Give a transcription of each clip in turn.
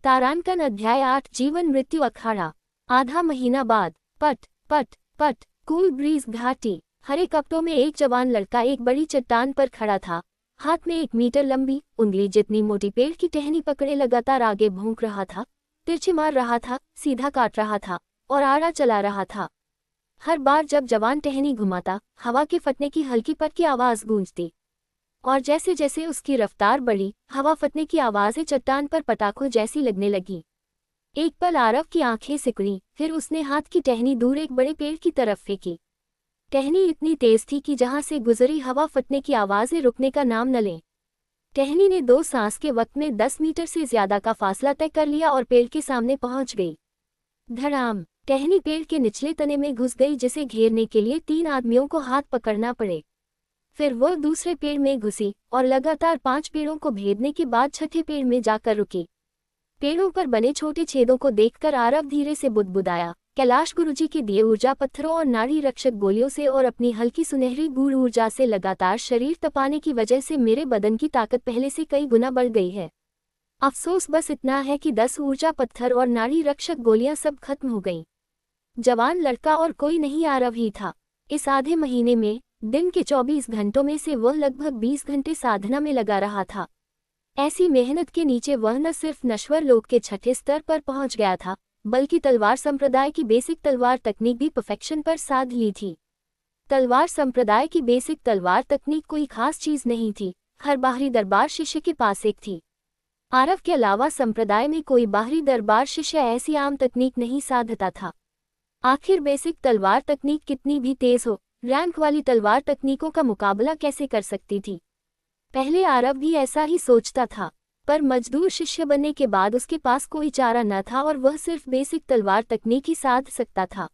तारांकन अध्याय 8 जीवन मृत्यु अखाड़ा। आधा महीना बाद। पट पट पट। कूल ब्रीज घाटी। हरे कपड़ों में एक जवान लड़का एक बड़ी चट्टान पर खड़ा था। हाथ में 1 मीटर लंबी उंगली जितनी मोटी पेड़ की टहनी पकड़े लगातार आगे भौंक रहा था, तिरछी मार रहा था, सीधा काट रहा था और आड़ा चला रहा था। हर बार जब जवान टहनी घुमाता, हवा के फटने की हल्की पट की आवाज गूंजती और जैसे जैसे उसकी रफ्तार बढ़ी, हवा फटने की आवाजें चट्टान पर पटाखों जैसी लगने लगी। एक पल आरव की आंखें सिकुड़ी, फिर उसने हाथ की टहनी दूर एक बड़े पेड़ की तरफ फेंकी। टहनी इतनी तेज थी कि जहां से गुजरी हवा फटने की आवाजें रुकने का नाम न लें। टहनी ने 2 सांस के वक्त में 10 मीटर से ज्यादा का फासला तय कर लिया और पेड़ के सामने पहुंच गई। धड़ाम। टहनी पेड़ के निचले तने में घुस गई, जिसे घेरने के लिए 3 आदमियों को हाथ पकड़ना पड़े। फिर वह दूसरे पेड़ में घुसी और लगातार 5 पेड़ों को भेदने के बाद छठे पेड़ में जाकर रुकी। पेड़ों पर बने छोटे छेदों को देखकर आरव धीरे से बुदबुदाया, कैलाश गुरुजी के दिए ऊर्जा पत्थरों और नाड़ी रक्षक गोलियों से और अपनी हल्की सुनहरी गूढ़ ऊर्जा से लगातार शरीर तपाने की वजह से मेरे बदन की ताकत पहले से कई गुना बढ़ गई है। अफसोस बस इतना है कि 10 ऊर्जा पत्थर और नाड़ी रक्षक गोलियां सब खत्म हो गईं। जवान लड़का और कोई नहीं आरव ही था। इस आधे महीने में दिन के 24 घंटों में से वह लगभग 20 घंटे साधना में लगा रहा था। ऐसी मेहनत के नीचे वह न सिर्फ नश्वर लोक के छठे स्तर पर पहुंच गया था, बल्कि तलवार संप्रदाय की बेसिक तलवार तकनीक भी परफेक्शन पर साध ली थी। तलवार संप्रदाय की बेसिक तलवार तकनीक कोई खास चीज नहीं थी, हर बाहरी दरबार शिष्य के पास एक थी। आरव के अलावा संप्रदाय में कोई बाहरी दरबार शिष्य ऐसी आम तकनीक नहीं साधता था। आखिर बेसिक तलवार तकनीक कितनी भी तेज हो, रैंक वाली तलवार तकनीकों का मुकाबला कैसे कर सकती थी? पहले आरव भी ऐसा ही सोचता था, पर मजदूर शिष्य बनने के बाद उसके पास कोई चारा न था और वह सिर्फ बेसिक तलवार तकनीक ही साध सकता था।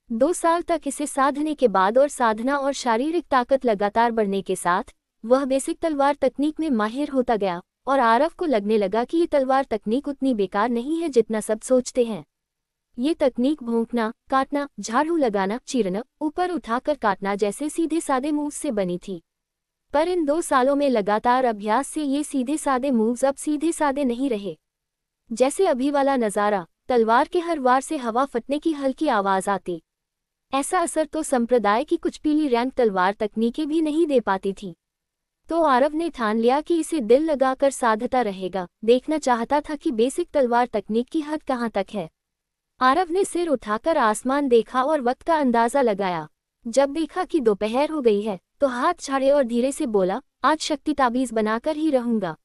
2 साल तक इसे साधने के बाद और साधना और शारीरिक ताकत लगातार बढ़ने के साथ वह बेसिक तलवार तकनीक में माहिर होता गया और आरव को लगने लगा कि ये तलवार तकनीक उतनी बेकार नहीं है जितना सब सोचते हैं। ये तकनीक भौंकना, काटना, झाड़ू लगाना, चीरना, ऊपर उठाकर काटना जैसे सीधे सादे मूव्स से बनी थी। पर इन 2 सालों में लगातार अभ्यास से ये सीधे सादे मूव्स अब सीधे सादे नहीं रहे। जैसे अभी वाला नज़ारा, तलवार के हर वार से हवा फटने की हल्की आवाज आती। ऐसा असर तो संप्रदाय की कुछ पीली रैंक तलवार तकनीकें भी नहीं दे पाती थी। तो आरव ने ठान लिया कि इसे दिल लगाकर साधता रहेगा। देखना चाहता था कि बेसिक तलवार तकनीक की हद कहाँ तक है। आरव ने सिर उठाकर आसमान देखा और वक्त का अंदाजा लगाया। जब देखा कि दोपहर हो गई है, तो हाथ छाड़े और धीरे से बोला, आज शक्ति ताबीज बनाकर ही रहूंगा।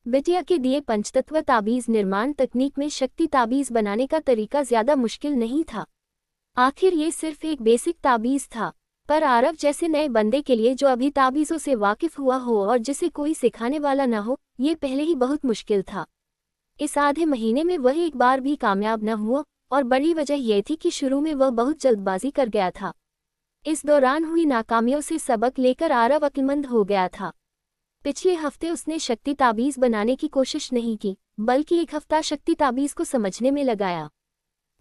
बिटिया के दिए पंचतत्व ताबीज निर्माण तकनीक में शक्ति ताबीज बनाने का तरीका ज्यादा मुश्किल नहीं था। आखिर ये सिर्फ एक बेसिक ताबीज था, पर आरव जैसे नए बंदे के लिए जो अभी ताबीजों से वाकिफ हुआ हो और जिसे कोई सिखाने वाला न हो, ये पहले ही बहुत मुश्किल था। इस आधे महीने में वह एक बार भी कामयाब न हुआ और बड़ी वजह यह थी कि शुरू में वह बहुत जल्दबाजी कर गया था। इस दौरान हुई नाकामियों से सबक लेकर आरव अक्लमंद हो गया था। पिछले हफ्ते उसने शक्ति ताबीज बनाने की कोशिश नहीं की, बल्कि 1 हफ्ता शक्ति ताबीज को समझने में लगाया।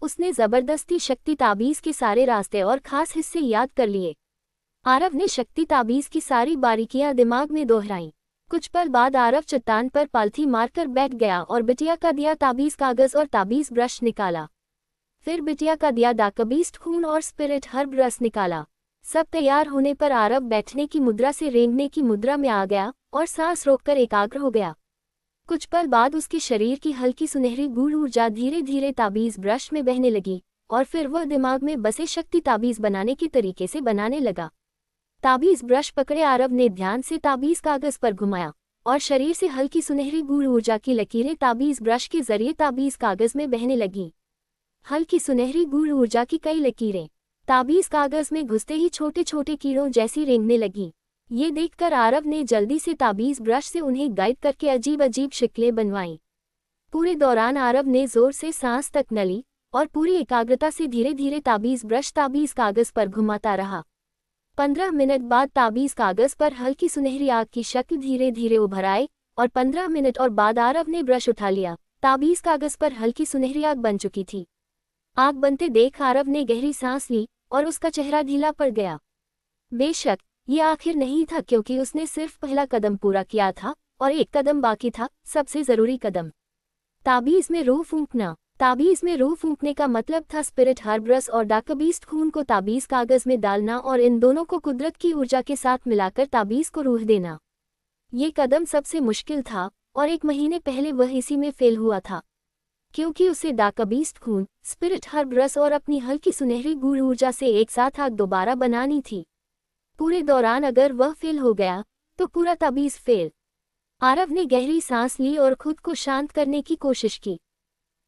उसने जबरदस्ती शक्ति ताबीज के सारे रास्ते और खास हिस्से याद कर लिए। आरव ने शक्ति ताबीज की सारी बारीकियां दिमाग में दोहराईं। कुछ पल बाद आरव चट्टान पर पालथी मारकर बैठ गया और बिटिया का दिया ताबीज कागज और ताबीज ब्रश निकाला। फिर बिटिया का दिया डाकबीस्ट खून और स्पिरिट हर्ब रस निकाला। सब तैयार होने पर आरव बैठने की मुद्रा से रेंगने की मुद्रा में आ गया और सांस रोककर एकाग्र हो गया। कुछ पल बाद उसके शरीर की हल्की सुनहरी गूढ़ ऊर्जा धीरे धीरे ताबीज ब्रश में बहने लगी और फिर वह दिमाग में बसे शक्ति ताबीज बनाने के तरीके से बनाने लगा। ताबीज ब्रश पकड़े आरव ने ध्यान से ताबीज कागज पर घुमाया और शरीर से हल्की सुनहरी गूढ़ ऊर्जा की लकीरें ताबीज ब्रश के जरिए ताबीज कागज में बहने लगीं। हल्की सुनहरी गूढ़ ऊर्जा की कई लकीरें ताबीज कागज में घुसते ही छोटे छोटे कीड़ों जैसी रेंगने लगीं। ये देखकर आरव ने जल्दी से ताबीज ब्रश से उन्हें गाइड करके अजीब अजीब शक्लें बनवाईं। पूरे दौरान आरव ने जोर से सांस तक न ली और पूरी एकाग्रता से धीरे धीरे ताबीज ब्रश ताबीज कागज पर घुमाता रहा। 15 मिनट बाद ताबीज कागज पर हल्की सुनहरी आग की शक्ल धीरे धीरे उभर आई और 15 मिनट और बाद आरव ने ब्रश उठा लिया। ताबीज कागज पर हल्की सुनहरी आग बन चुकी थी। आग बनते देख आरव ने गहरी सांस ली और उसका चेहरा ढीला पड़ गया। बेशक ये आखिर नहीं था, क्योंकि उसने सिर्फ पहला कदम पूरा किया था और एक कदम बाकी था, सबसे जरूरी कदम। ताबीज में रूह फूंकना। ताबीज में रूह फूंकने का मतलब था स्पिरिट हर्बरस और डाकबीस्ट खून को ताबीज कागज में डालना और इन दोनों को कुदरत की ऊर्जा के साथ मिलाकर ताबीज को रूह देना। ये कदम सबसे मुश्किल था और 1 महीने पहले वह इसी में फेल हुआ था, क्योंकि उसे डाकबीस्ट खून, स्पिरिट हर्बरस और अपनी हल्की सुनहरी गूढ़ ऊर्जा से एक साथ आग दोबारा बनानी थी। पूरे दौरान अगर वह फेल हो गया तो पूरा ताबीज फेल। आरव ने गहरी सांस ली और खुद को शांत करने की कोशिश की।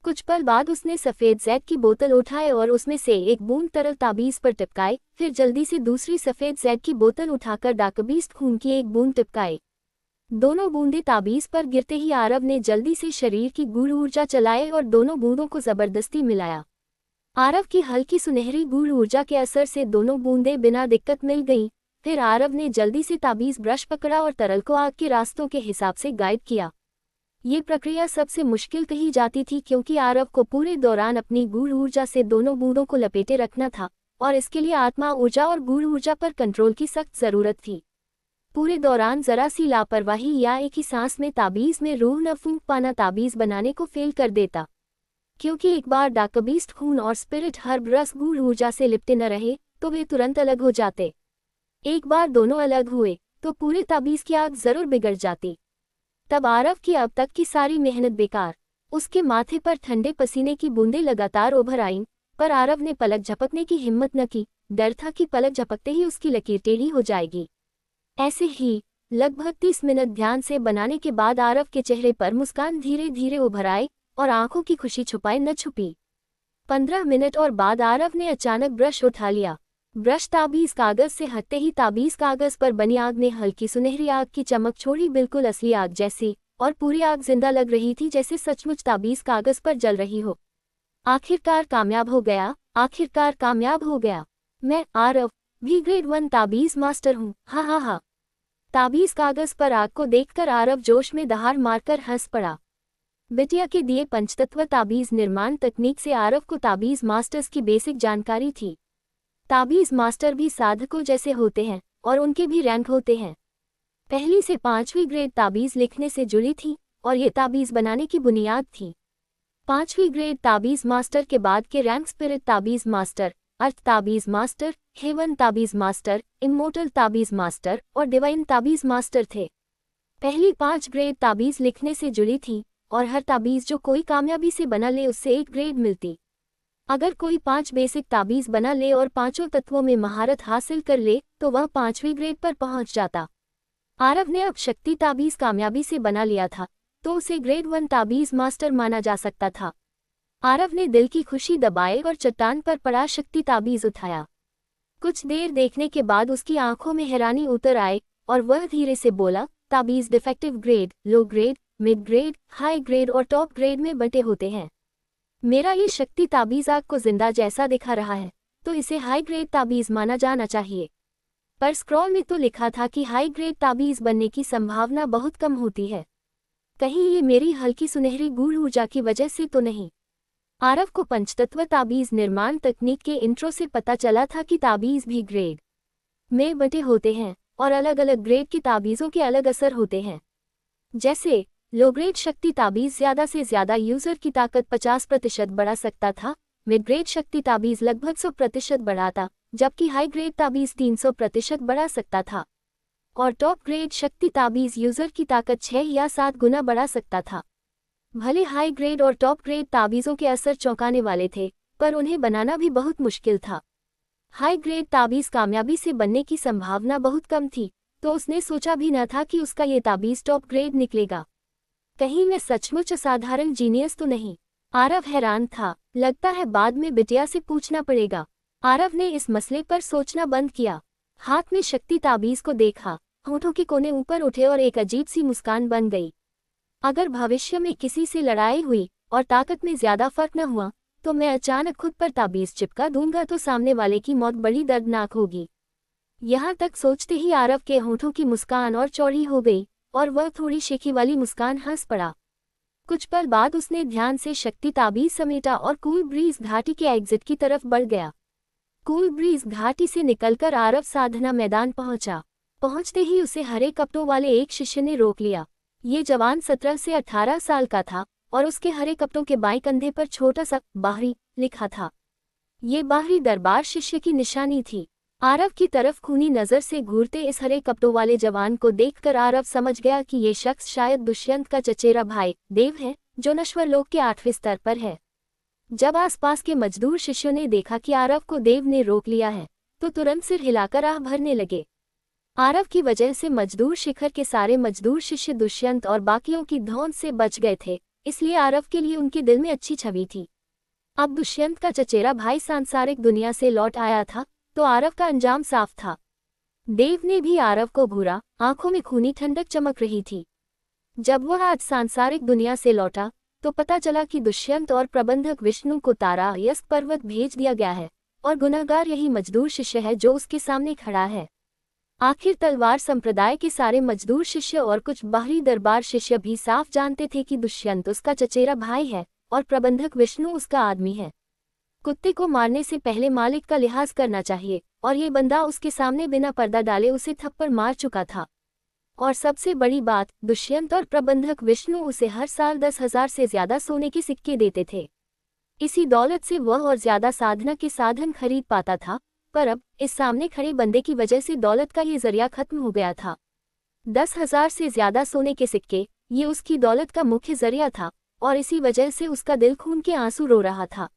कुछ पल बाद उसने सफ़ेद जैद की बोतल उठाई और उसमें से एक बूंद तरल ताबीज पर टिपकाई, फिर जल्दी से दूसरी सफ़ेद जैद की बोतल उठाकर डाकबीस्ट खून की एक बूंद टिपकाई। दोनों बूंदें ताबीज पर गिरते ही आरव ने जल्दी से शरीर की गूढ़ ऊर्जा चलाई और दोनों बूंदों को जबरदस्ती मिलाया। आरव की हल्की सुनहरी गूढ़ ऊर्जा के असर से दोनों बूंदें बिना दिक्कत मिल गईं। फिर आरव ने जल्दी से ताबीज ब्रश पकड़ा और तरल को आग के रास्तों के हिसाब से गाइड किया। ये प्रक्रिया सबसे मुश्किल कही जाती थी क्योंकि आरव को पूरे दौरान अपनी गूढ़ ऊर्जा से दोनों बूंदों को लपेटे रखना था और इसके लिए आत्मा ऊर्जा और गूढ़ ऊर्जा पर कंट्रोल की सख्त ज़रूरत थी। पूरे दौरान जरा सी लापरवाही या एक ही सांस में ताबीज में रूह न फूंक पाना ताबीज बनाने को फेल कर देता, क्योंकि एक बार डाकबीस्ट खून और स्पिरिट हर्बरस गूढ़ ऊर्जा से लिपटे न रहे तो वे तुरंत अलग हो जाते। एक बार दोनों अलग हुए तो पूरे ताबीज की आग जरूर बिगड़ जाती। तब आरव की अब तक की सारी मेहनत बेकार। उसके माथे पर ठंडे पसीने की बूंदें लगातार उभर आईं, पर आरव ने पलक झपकने की हिम्मत न की। डर था कि पलक झपकते ही उसकी लकीर टेढ़ी हो जाएगी। ऐसे ही लगभग 30 मिनट ध्यान से बनाने के बाद आरव के चेहरे पर मुस्कान धीरे धीरे उभर आई और आंखों की खुशी छुपाए न छुपी। 15 मिनट और बाद आरव ने अचानक ब्रश उठा लिया। ब्रश ताबीज कागज से हटते ही ताबीज कागज पर बनी आग ने हल्की सुनहरी आग की चमक छोड़ी, बिल्कुल असली आग जैसी, और पूरी आग जिंदा लग रही थी, जैसे सचमुच ताबीज कागज पर जल रही हो। आखिरकार कामयाब हो गया, आखिरकार कामयाब हो गया। मैं आरव भी ग्रेड 1 ताबीज मास्टर हूँ, हा हा हा। ताबीज कागज पर आग को देखकर आरव जोश में दहाड़ मारकर हंस पड़ा। बिटिया के दिए पंचतत्व ताबीज निर्माण तकनीक से आरव को ताबीज मास्टर्स की बेसिक जानकारी थी। ताबीज मास्टर भी साधकों जैसे होते हैं और उनके भी रैंक होते हैं। 1ली से 5वीं ग्रेड ताबीज लिखने से जुड़ी थी और ये ताबीज बनाने की बुनियाद थी। 5वीं ग्रेड ताबीज मास्टर के बाद के रैंक स्पिरिट ताबीज मास्टर, अर्थ ताबीज मास्टर, हेवन ताबीज मास्टर, इमोर्टल ताबीज मास्टर और डिवाइन ताबीज मास्टर थे। पहली 5 ग्रेड ताबीज लिखने से जुड़ी थी और हर ताबीज जो कोई कामयाबी से बना ले उससे 1 ग्रेड मिलती। अगर कोई 5 बेसिक ताबीज बना ले और 5 तत्वों में महारत हासिल कर ले तो वह 5वीं ग्रेड पर पहुंच जाता। आरव ने अब शक्ति ताबीज कामयाबी से बना लिया था तो उसे ग्रेड 1 ताबीज मास्टर माना जा सकता था। आरव ने दिल की खुशी दबाए और चट्टान पर पड़ा शक्ति ताबीज उठाया। कुछ देर देखने के बाद उसकी आंखों में हैरानी उतर आए और वह धीरे से बोला, ताबीज defective grade, low grade, mid grade, high grade और टॉप ग्रेड में बंटे होते हैं। मेरा ये शक्ति ताबीज आग को जिंदा जैसा दिखा रहा है तो इसे हाई ग्रेड ताबीज माना जाना चाहिए, पर स्क्रॉल में तो लिखा था कि हाई ग्रेड ताबीज बनने की संभावना बहुत कम होती है। कहीं ये मेरी हल्की सुनहरी गूढ़ ऊर्जा की वजह से तो नहीं। आरव को पंचतत्व ताबीज निर्माण तकनीक के इंट्रो से पता चला था कि ताबीज भी ग्रेड में बंटे होते हैं और अलग अलग ग्रेड की ताबीज़ों के अलग असर होते हैं। जैसे लो ग्रेड शक्ति ताबीज ज़्यादा से ज़्यादा यूज़र की ताकत 50% बढ़ा सकता था, मिड ग्रेड शक्ति ताबीज लगभग 100% बढ़ाता, जबकि हाई ग्रेड ताबीज 300% बढ़ा सकता था, और टॉप ग्रेड शक्ति ताबीज यूज़र की ताकत 6 या 7 गुना बढ़ा सकता था। भले हाई ग्रेड और टॉप ग्रेड ताबीज़ों के असर चौंकाने वाले थे, पर उन्हें बनाना भी बहुत मुश्किल था। हाई ग्रेड ताबीज़ कामयाबी से बनने की संभावना बहुत कम थी, तो उसने सोचा भी न था कि उसका ये ताबीज़ टॉप ग्रेड निकलेगा। कहीं मैं सचमुच असाधारण जीनियस तो नहीं? आरव हैरान था। लगता है बाद में बिटिया से पूछना पड़ेगा। आरव ने इस मसले पर सोचना बंद किया। हाथ में शक्ति ताबीज़ को देखा, होठों के कोने ऊपर उठे और एक अजीब सी मुस्कान बन गई। अगर भविष्य में किसी से लड़ाई हुई और ताकत में ज्यादा फर्क न हुआ तो मैं अचानक खुद पर ताबीज़ चिपका दूंगा तो सामने वाले की मौत बड़ी दर्दनाक होगी। यहाँ तक सोचते ही आरव के होठों की मुस्कान और चौड़ी हो गई और वह थोड़ी शेखी वाली मुस्कान हंस पड़ा। कुछ पल बाद उसने ध्यान से शक्ति ताबीज़ समेटा और कूल ब्रीज घाटी के एग्जिट की तरफ बढ़ गया। कूल ब्रीज घाटी से निकलकर आरव साधना मैदान पहुंचा। पहुंचते ही उसे हरे कपड़ों वाले एक शिष्य ने रोक लिया। ये जवान 17 से 18 साल का था और उसके हरे कपड़ों के बाएं कंधे पर छोटा सा बाहरी लिखा था। ये बाहरी दरबार शिष्य की निशानी थी। आरव की तरफ खूनी नजर से घूरते इस हरे कपड़ों वाले जवान को देखकर आरव समझ गया कि ये शख्स शायद दुष्यंत का चचेरा भाई देव है, जो नश्वर लोक के 8वें स्तर पर है। जब आसपास के मजदूर शिष्यों ने देखा कि आरव को देव ने रोक लिया है, तो तुरंत सिर हिलाकर आह भरने लगे। आरव की वजह से मजदूर शिखर के सारे मजदूर शिष्य दुष्यंत और बाकियों की धौंस से बच गए थे, इसलिए आरव के लिए उनके दिल में अच्छी छवि थी। अब दुष्यंत का चचेरा भाई सांसारिक दुनिया से लौट आया था, तो आरव का अंजाम साफ था। देव ने भी आरव को घूरा, आंखों में खूनी ठंडक चमक रही थी। जब वह आज सांसारिक दुनिया से लौटा, तो पता चला कि दुष्यंत और प्रबंधक विष्णु को तारा यस्क पर्वत भेज दिया गया है, और गुनहगार यही मजदूर शिष्य है जो उसके सामने खड़ा है। आखिर तलवार संप्रदाय के सारे मजदूर शिष्य और कुछ बाहरी दरबार शिष्य भी साफ जानते थे कि दुष्यंत उसका चचेरा भाई है और प्रबंधक विष्णु उसका आदमी है। कुत्ते को मारने से पहले मालिक का लिहाज करना चाहिए, और ये बंदा उसके सामने बिना पर्दा डाले उसे थप्पड़ मार चुका था। और सबसे बड़ी बात, दुष्यंत और प्रबंधक विष्णु उसे हर साल 10,000 से ज्यादा सोने के सिक्के देते थे। इसी दौलत से वह और ज्यादा साधना के साधन खरीद पाता था, पर अब इस सामने खड़े बंदे की वजह से दौलत का ये जरिया खत्म हो गया था। 10,000 से ज्यादा सोने के सिक्के, ये उसकी दौलत का मुख्य जरिया था, और इसी वजह से उसका दिल खून के आंसू रो रहा था।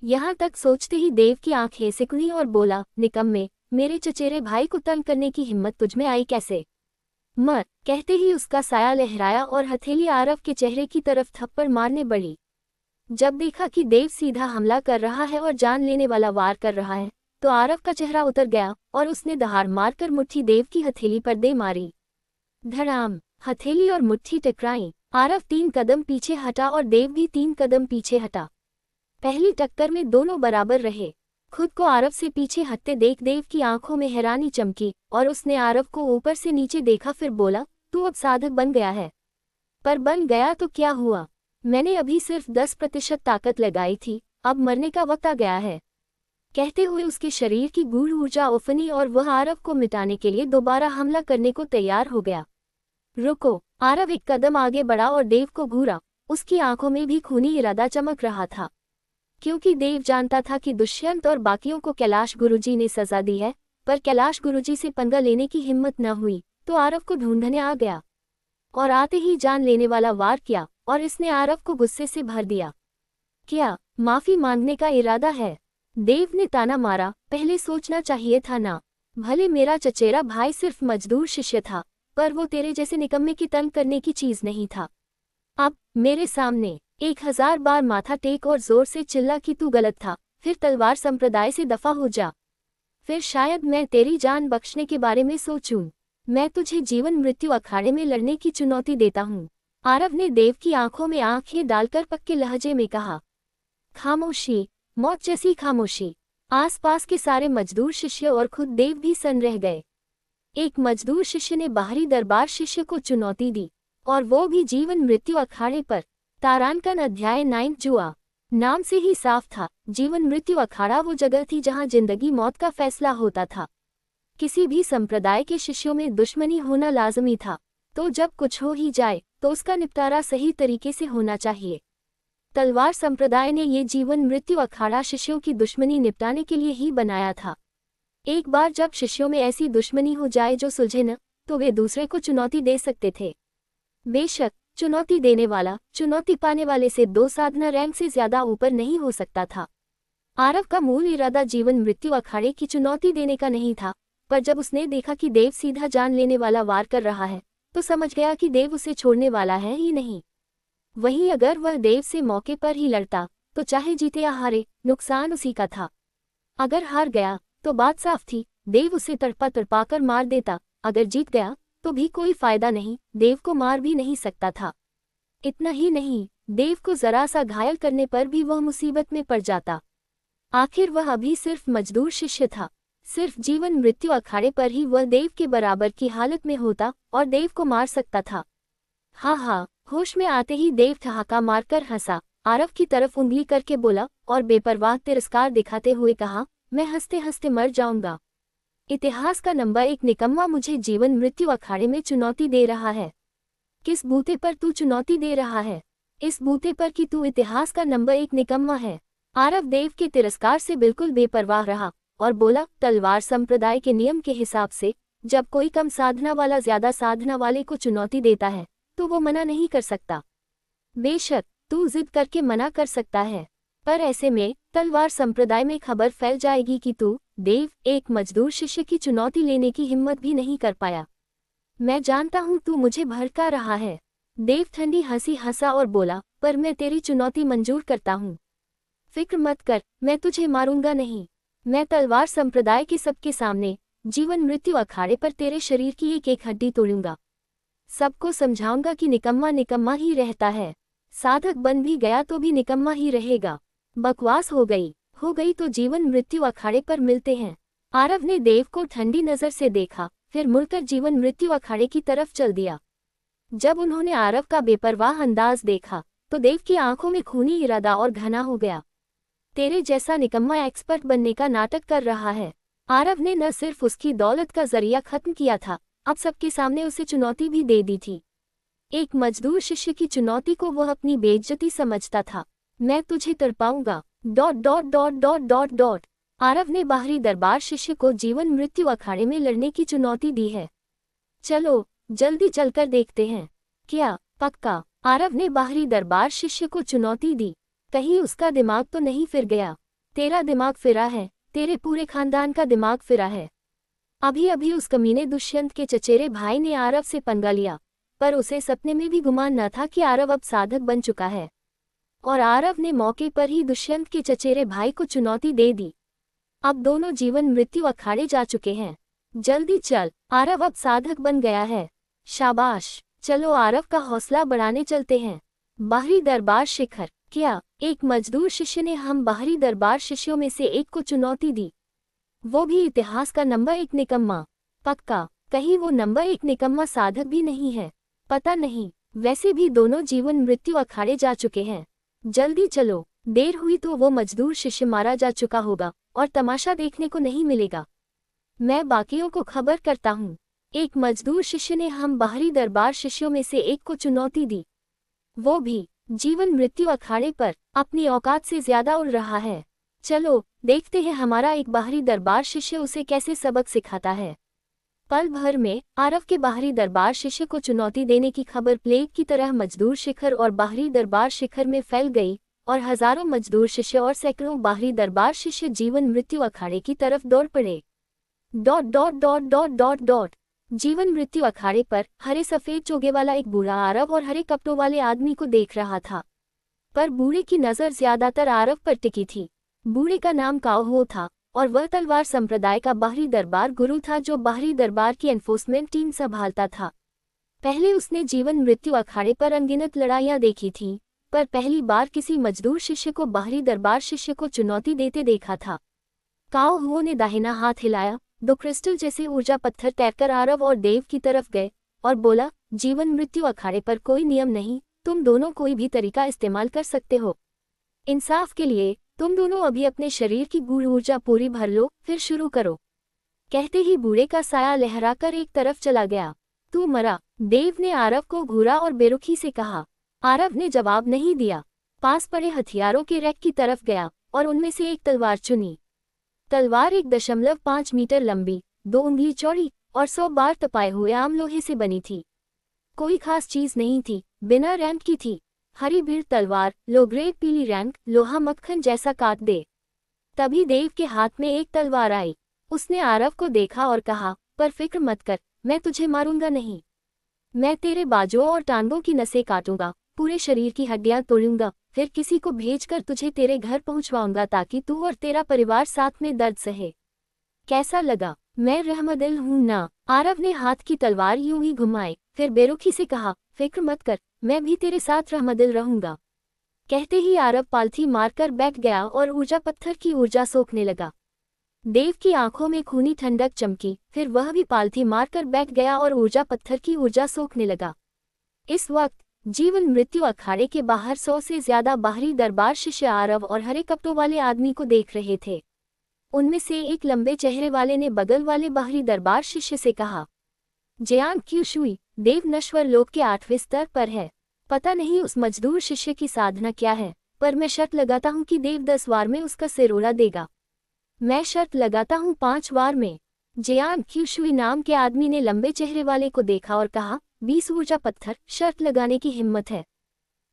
यहाँ तक सोचते ही देव की आंखें सिकुड़ी और बोला, निकम्मे, मेरे चचेरे भाई को तंग करने की हिम्मत तुझमें आई कैसे? मर, कहते ही उसका साया लहराया और हथेली आरव के चेहरे की तरफ थप्पड़ मारने बढ़ी। जब देखा कि देव सीधा हमला कर रहा है और जान लेने वाला वार कर रहा है, तो आरव का चेहरा उतर गया और उसने दहाड़ मारकर मुट्ठी देव की हथेली पर दे मारी। धड़ाम, हथेली और मुट्ठी टकराई। आरव 3 कदम पीछे हटा और देव भी 3 कदम पीछे हटा। पहली टक्कर में दोनों बराबर रहे। खुद को आरव से पीछे हटते देख देव की आंखों में हैरानी चमकी और उसने आरव को ऊपर से नीचे देखा, फिर बोला, तू अब साधक बन गया है। पर बन गया तो क्या हुआ? मैंने अभी सिर्फ 10% ताकत लगाई थी, अब मरने का वक्त आ गया है। कहते हुए उसके शरीर की गूढ़ ऊर्जा उफनी और वह आरव को मिटाने के लिए दोबारा हमला करने को तैयार हो गया। रुको! आरव 1 कदम आगे बढ़ा और देव को घूरा। उसकी आंखों में भी खूनी इरादा चमक रहा था, क्योंकि देव जानता था कि दुष्यंत और बाकियों को कैलाश गुरुजी ने सजा दी है, पर कैलाश गुरुजी से पंगा लेने की हिम्मत न हुई, तो आरव को ढूंढने आ गया और आते ही जान लेने वाला वार किया, और इसने आरव को गुस्से से भर दिया। क्या माफी मांगने का इरादा है? देव ने ताना मारा, पहले सोचना चाहिए था ना। भले मेरा चचेरा भाई सिर्फ मजदूर शिष्य था, पर वो तेरे जैसे निकम्मे की तंग करने की चीज नहीं था। अब मेरे सामने 1000 बार माथा टेक और जोर से चिल्ला कि तू गलत था, फिर तलवार संप्रदाय से दफा हो जा। फिर शायद मैं तेरी जान बख्शने के बारे में सोचूं। मैं तुझे जीवन मृत्यु अखाड़े में लड़ने की चुनौती देता हूँ। आरव ने देव की आंखों में आंखें डालकर पक्के लहजे में कहा। खामोशी, मौत जैसी खामोशी। आसपास के सारे मजदूर शिष्य और खुद देव भी सन रह गए। एक मजदूर शिष्य ने बाहरी दरबार शिष्य को चुनौती दी, और वो भी जीवन मृत्यु अखाड़े पर। तारांकन अध्याय 9 जुआ। नाम से ही साफ था, जीवन मृत्यु अखाड़ा वो जगह थी जहां जिंदगी मौत का फैसला होता था। किसी भी संप्रदाय के शिष्यों में दुश्मनी होना लाजमी था, तो जब कुछ हो ही जाए तो उसका निपटारा सही तरीके से होना चाहिए। तलवार संप्रदाय ने ये जीवन मृत्यु अखाड़ा शिष्यों की दुश्मनी निपटाने के लिए ही बनाया था। एक बार जब शिष्यों में ऐसी दुश्मनी हो जाए जो सुलझे न, तो वे दूसरे को चुनौती दे सकते थे। बेशक चुनौती देने वाला चुनौती पाने वाले से 2 साधना रैंक से ज्यादा ऊपर नहीं हो सकता था। आरव का मूल इरादा जीवन मृत्यु अखाड़े की चुनौती देने का नहीं था, पर जब उसने देखा कि देव सीधा जान लेने वाला वार कर रहा है, तो समझ गया कि देव उसे छोड़ने वाला है ही नहीं। वहीं अगर वह देव से मौके पर ही लड़ता, तो चाहे जीते या हारे, नुकसान उसी का था। अगर हार गया तो बात साफ थी, देव उसे तड़पा तड़पा कर मार देता। अगर जीत गया तो भी कोई फायदा नहीं, देव को मार भी नहीं सकता था। इतना ही नहीं, देव को जरा सा घायल करने पर भी वह मुसीबत में पड़ जाता। आखिर वह अभी सिर्फ मजदूर शिष्य था। सिर्फ जीवन मृत्यु अखाड़े पर ही वह देव के बराबर की हालत में होता और देव को मार सकता था। हाँ, होश में आते ही देव ठहाका मारकर हंसा, आरव की तरफ उंगली करके बोला और बेपरवाह तिरस्कार दिखाते हुए कहा, मैं हंसते हंसते मर जाऊंगा। इतिहास का नंबर 1 निकम्मा मुझे जीवन मृत्यु अखाड़े में चुनौती दे रहा है। किस बूते पर तू चुनौती दे रहा है? इस बूते पर कि तू इतिहास का नंबर 1 निकम्मा है। आरव देव के तिरस्कार से बिल्कुल बेपरवाह रहा और बोला, तलवार संप्रदाय के नियम के हिसाब से जब कोई कम साधना वाला ज्यादा साधना वाले को चुनौती देता है तो वो मना नहीं कर सकता। बेशक तू जिद करके मना कर सकता है, पर ऐसे में तलवार संप्रदाय में खबर फैल जाएगी कि तू देव एक मजदूर शिष्य की चुनौती लेने की हिम्मत भी नहीं कर पाया। मैं जानता हूँ तू मुझे भड़का रहा है। देव ठंडी हंसी हंसा और बोला, पर मैं तेरी चुनौती मंजूर करता हूँ। फिक्र मत कर, मैं तुझे मारूंगा नहीं। मैं तलवार संप्रदाय के सबके सामने जीवन मृत्यु अखाड़े पर तेरे शरीर की एक एक हड्डी तोड़ूंगा। सबको समझाऊंगा कि निकम्मा निकम्मा ही रहता है, साधक बन भी गया तो भी निकम्मा ही रहेगा। बकवास हो गई तो जीवन मृत्यु अखाड़े पर मिलते हैं। आरव ने देव को ठंडी नजर से देखा, फिर मुड़कर जीवन मृत्यु अखाड़े की तरफ चल दिया। जब उन्होंने आरव का बेपरवाह अंदाज देखा तो देव की आंखों में खूनी इरादा और घना हो गया। तेरे जैसा निकम्मा एक्सपर्ट बनने का नाटक कर रहा है। आरव ने न सिर्फ उसकी दौलत का जरिया खत्म किया था, अब सबके सामने उसे चुनौती भी दे दी थी। एक मजदूर शिष्य की चुनौती को वह अपनी बेइज्जती समझता था। मैं तुझे तड़पाऊंगा। ... आरव ने बाहरी दरबार शिष्य को जीवन मृत्यु अखाड़े में लड़ने की चुनौती दी है। चलो जल्दी चलकर देखते हैं। क्या पक्का? आरव ने बाहरी दरबार शिष्य को चुनौती दी। कहीं उसका दिमाग तो नहीं फिर गया? तेरा दिमाग फिरा है, तेरे पूरे खानदान का दिमाग फिरा है। अभी अभी उस कमीने दुष्यंत के चचेरे भाई ने आरव से पंगा लिया, पर उसे सपने में भी गुमान न था कि आरव अब साधक बन चुका है, और आरव ने मौके पर ही दुष्यंत के चचेरे भाई को चुनौती दे दी। अब दोनों जीवन मृत्यु अखाड़े जा चुके हैं। जल्दी चल, आरव अब साधक बन गया है। शाबाश, चलो आरव का हौसला बढ़ाने चलते हैं। बाहरी दरबार शिखर। क्या एक मजदूर शिष्य ने हम बाहरी दरबार शिष्यों में से एक को चुनौती दी, वो भी इतिहास का नंबर 1 निकम्मा? पक्का? कहीं वो नंबर 1 निकम्मा साधक भी नहीं है? पता नहीं, वैसे भी दोनों जीवन मृत्यु अखाड़े जा चुके हैं। जल्दी चलो, देर हुई तो वो मजदूर शिष्य मारा जा चुका होगा और तमाशा देखने को नहीं मिलेगा। मैं बाकियों को खबर करता हूँ। एक मजदूर शिष्य ने हम बाहरी दरबार शिष्यों में से एक को चुनौती दी, वो भी जीवन मृत्यु अखाड़े पर अपनी औकात से ज्यादा उड़ रहा है। चलो देखते हैं हमारा एक बाहरी दरबार शिष्य उसे कैसे सबक सिखाता है। पल भर में आरव के बाहरी दरबार शिष्य को चुनौती देने की खबर प्लेग की तरह मजदूर शिखर और बाहरी दरबार शिखर में फैल गई और हजारों मजदूर शिष्य और सैकड़ों बाहरी दरबार शिष्य जीवन मृत्यु अखाड़े की तरफ दौड़ पड़े। ... जीवन मृत्यु अखाड़े पर हरे सफेद चोगे वाला एक बूढ़ा आरव और हरे कपड़ों वाले आदमी को देख रहा था, पर बूढ़े की नजर ज्यादातर आरव पर टिकी थी। बूढ़े का नाम काओहो था और वह तलवार संप्रदाय का बाहरी दरबार गुरु था जो बाहरी दरबार की एनफोर्समेंट टीम संभालता था। पहले उसने जीवन मृत्यु अखाड़े पर अनगिनत लड़ाइयां देखी थीं, पर पहली बार किसी मजदूर शिष्य को बाहरी दरबार शिष्य को चुनौती देते देखा था। काओहो ने दाहिना हाथ हिलाया, 2 क्रिस्टल जैसे ऊर्जा पत्थर तैरकर आरव और देव की तरफ गए और बोला, जीवन मृत्यु अखाड़े पर कोई नियम नहीं, तुम दोनों कोई भी तरीका इस्तेमाल कर सकते हो। इंसाफ के लिए तुम दोनों अभी अपने शरीर की गूढ़ ऊर्जा पूरी भर लो, फिर शुरू करो। कहते ही बूढ़े का साया लहराकर एक तरफ चला गया। तू मरा, देव ने आरव को घूरा और बेरुखी से कहा। आरव ने जवाब नहीं दिया, पास पड़े हथियारों के रैक की तरफ गया और उनमें से एक तलवार चुनी। तलवार 1.5 मीटर लंबी, 2 उंगली चौड़ी और 100 बार तपाए हुए आम लोहे से बनी थी। कोई खास चीज नहीं थी, बिना रैंक की थी। हरी भीड़ तलवार, लो ग्रेड पीली रैंक, लोहा मक्खन जैसा काट दे। तभी देव के हाथ में एक तलवार आई। उसने आरव को देखा और कहा, पर फिक्र मत कर, मैं तुझे मारूंगा नहीं। मैं तेरे बाजुओं और टांगों की नसें काटूंगा, पूरे शरीर की हड्डियां तोड़ूंगा, फिर किसी को भेजकर तुझे तेरे घर पहुंचवाऊंगा ताकि तू और तेरा परिवार साथ में दर्द सहे। कैसा लगा? मैं रहमदिल हूं ना? आरव ने हाथ की तलवार यूं ही घुमाई, फिर बेरुखी से कहा, फिक्र मत कर, मैं भी तेरे साथ रहमदिल रहूंगा। कहते ही आरव पालथी मारकर बैठ गया और ऊर्जा पत्थर की ऊर्जा सोखने लगा। देव की आंखों में खूनी ठंडक चमकी, फिर वह भी पालथी मारकर बैठ गया और ऊर्जा पत्थर की ऊर्जा सोखने लगा। इस वक्त जीवन मृत्यु अखाड़े के बाहर 100 से ज्यादा बाहरी दरबार शिष्य आरव और हरे कपड़ों वाले आदमी को देख रहे थे। उनमें से एक लंबे चेहरे वाले ने बगल वाले बाहरी दरबार शिष्य से कहा, जयांग क्यों शुई, देव नश्वर लोक के 8वें स्तर पर है, पता नहीं उस मजदूर शिष्य की साधना क्या है, पर मैं शर्त लगाता हूँ कि देव 10 वार में उसका सिर उड़ा देगा। मैं शर्त लगाता हूँ 5 वार में। जियांग क्यूशुई नाम के आदमी ने लंबे चेहरे वाले को देखा और कहा, 20 ऊर्जा पत्थर, शर्त लगाने की हिम्मत है